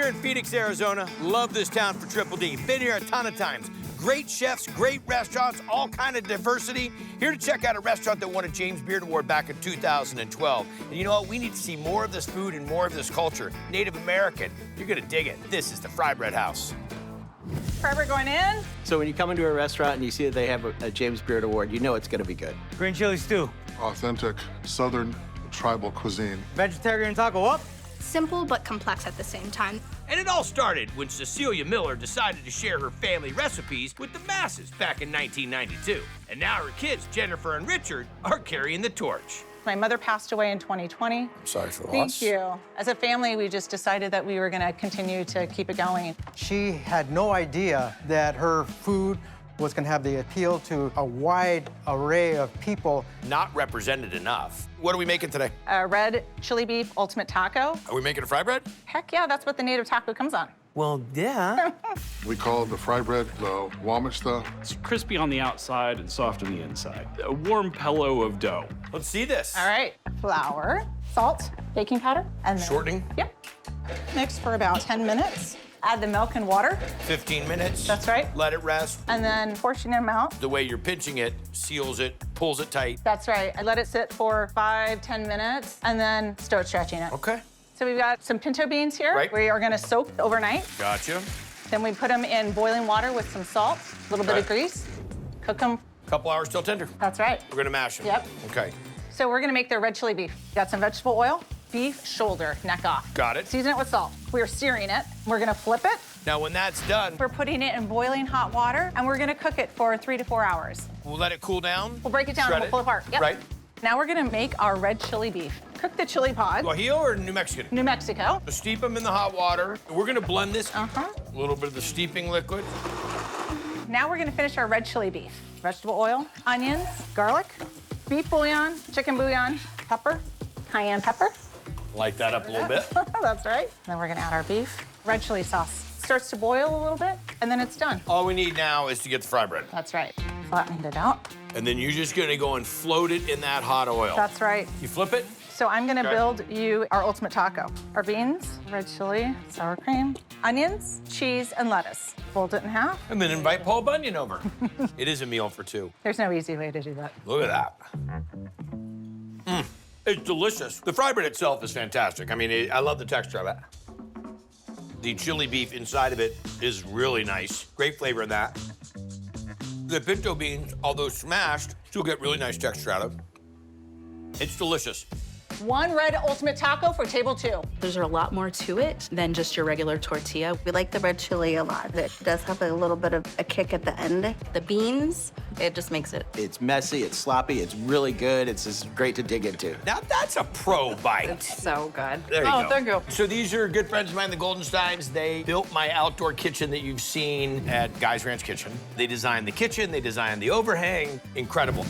Here in Phoenix, Arizona, love this town for Triple D. Been here a ton of times. Great chefs, great restaurants, all kind of diversity. Here to check out a restaurant that won a James Beard Award back in 2012. And you know what? We need to see more of this food and more of this culture. Native American. You're gonna dig it. This is the Fry Bread House. Fry bread going in. So when you come into a restaurant and you see that they have a James Beard Award, you know it's gonna be good. Green chili stew. Authentic Southern tribal cuisine. Vegetarian taco up. Simple but complex at the same time. And it all started when Cecilia Miller decided to share her family recipes with the masses back in 1992. And now her kids, Jennifer and Richard, are carrying the torch. My mother passed away in 2020. I'm sorry for the Thank loss. you. As a family, we just decided that we were gonna continue to keep it going. She had no idea that her food was gonna have the appeal to a wide array of people. Not represented enough. What are we making today? A red chili beef ultimate taco. Are we making a fry bread? Heck yeah, that's what the native taco comes on. Well, yeah. We call it the fry bread, the wamachta. It's crispy on the outside and soft on the inside. A warm pillow of dough. Let's see this. All right, flour, salt, baking powder, and then... Shortening? Yep. Mix for about 10 minutes. Add the milk and water. 15 minutes. That's right. Let it rest. And then portion them out. The way you're pinching it seals it, pulls it tight. That's right. I let it sit for 5-10 minutes and then start stretching it. Okay. So we've got some pinto beans here. Right. We are gonna soak overnight. Gotcha. Then we put them in boiling water with some salt, a little bit of grease, cook them. Couple hours till tender. That's right. We're gonna mash them. Yep. Okay. So we're gonna make their red chili beef. Got some vegetable oil, beef shoulder, neck off. Got it. Season it with salt. We're searing it. We're gonna flip it. Now, when that's done, We're putting it in boiling hot water, and we're gonna cook it for 3 to 4 hours. we'll let it cool down. We'll break it down Shred and we'll pull it apart. Yep. Right. Now we're gonna make our red chili beef. Cook the chili pod. Guajillo or New Mexican? New Mexico. So steep them in the hot water. We're gonna blend this. Uh-huh. A little bit of the steeping liquid. Now we're gonna finish our red chili beef. Vegetable oil, onions, garlic, beef bouillon, chicken bouillon, pepper, cayenne pepper. Light that up a little bit. That's right. Then we're gonna add our beef. Red chili sauce. Starts to boil a little bit, and then it's done. All we need now is to get the fry bread. That's right. Flatten it out. And then you're just gonna go and float it in that hot oil. That's right. You flip it. So I'm gonna Okay. build you our ultimate taco. Our beans, red chili, sour cream, onions, cheese, and lettuce. Fold it in half. And then invite Paul Bunyan over. It is a meal for two. There's no easy way to do that. Look at that. It's delicious. The fry bread itself is fantastic. I mean, I love the texture of it. The chili beef inside of it is really nice. Great flavor in that. The pinto beans, although smashed, still get really nice texture out of. It's delicious. One red ultimate taco for table 2. There's a lot more to it than just your regular tortilla. We like the red chili a lot. It does have a little bit of a kick at the end. The beans, it just makes it. It's messy, it's sloppy, it's really good. It's just great to dig into. Now that's a pro bite. It's so good. There you go. Thank you. So these are good friends of mine, the Goldensteins. They built my outdoor kitchen that you've seen at Guy's Ranch Kitchen. They designed the kitchen, they designed the overhang. Incredible.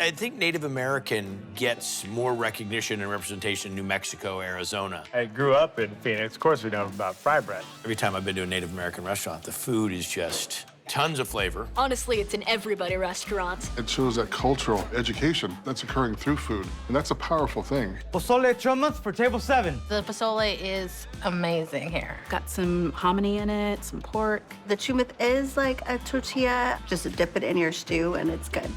I think Native American gets more recognition and representation in New Mexico, Arizona. I grew up in Phoenix. Of course, we know about fry bread. Every time I've been to a Native American restaurant, the food is just tons of flavor. Honestly, it's in everybody restaurant. It shows that cultural education that's occurring through food, and that's a powerful thing. Pozole chummas for table 7. The pozole is amazing here. Got some hominy in it, some pork. The chumith is like a tortilla. Just dip it in your stew, and it's good.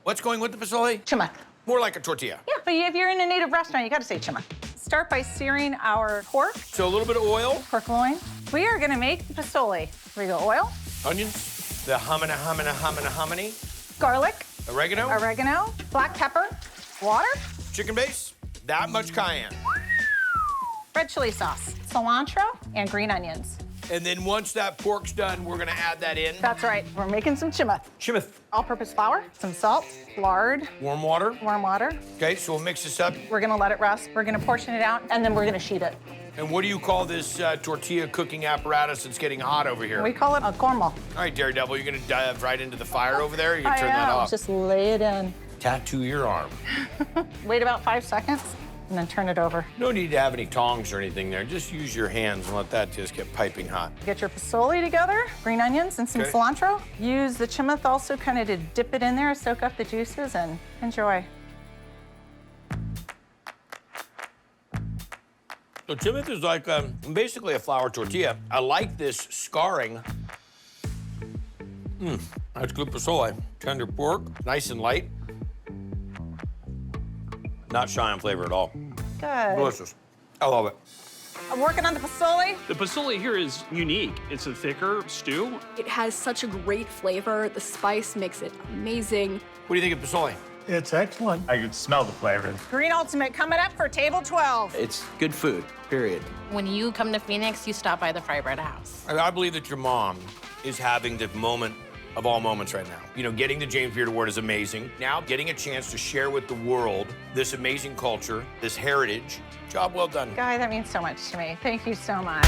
What's going with the pozole? Chumeth. More like a tortilla. Yeah, but if you're in a native restaurant, you gotta say chumeth. Start by searing our pork, So a little bit of oil, pork loin. We are gonna make the pozole. We go oil, onions, the hominy, garlic, oregano, black pepper, water, chicken base, that much cayenne. red chili sauce, cilantro, and green onions. And then once that pork's done, we're gonna add that in. That's right. We're making some chumeth. Chimeth. All-purpose flour, some salt, lard, Warm water. warm water. Okay, so we'll mix this up. We're gonna let it rest. We're gonna portion it out, and then we're gonna sheet it. And what do you call this tortilla cooking apparatus that's getting hot over here? We call it a cornmall. All right, Daredevil, you're gonna dive right into the fire over there? Or you gonna turn that off? Just lay it in. Tattoo your arm. Wait about 5 seconds, and then turn it over. No need to have any tongs or anything there. Just use your hands and let that just get piping hot. Get your pozole together, green onions and some Okay. cilantro. Use the chumeth also kind of to dip it in there, soak up the juices, and enjoy. The chith is like basically a flour tortilla. I like this scarring. That's good posole. Tender pork, nice and light. Not shy on flavor at all. Good. Delicious. I love it. I'm working on the posole. The posole here is unique. It's a thicker stew. It has such a great flavor. The spice makes it amazing. What do you think of posole? It's excellent. I can smell the flavor. Green Ultimate coming up for table 12. It's good food, period. When you come to Phoenix, you stop by the Fry Bread House. I believe that your mom is having the moment of all moments right now. You know, getting the James Beard Award is amazing. Now getting a chance to share with the world this amazing culture, this heritage. Job well done. Guy, that means so much to me. Thank you so much.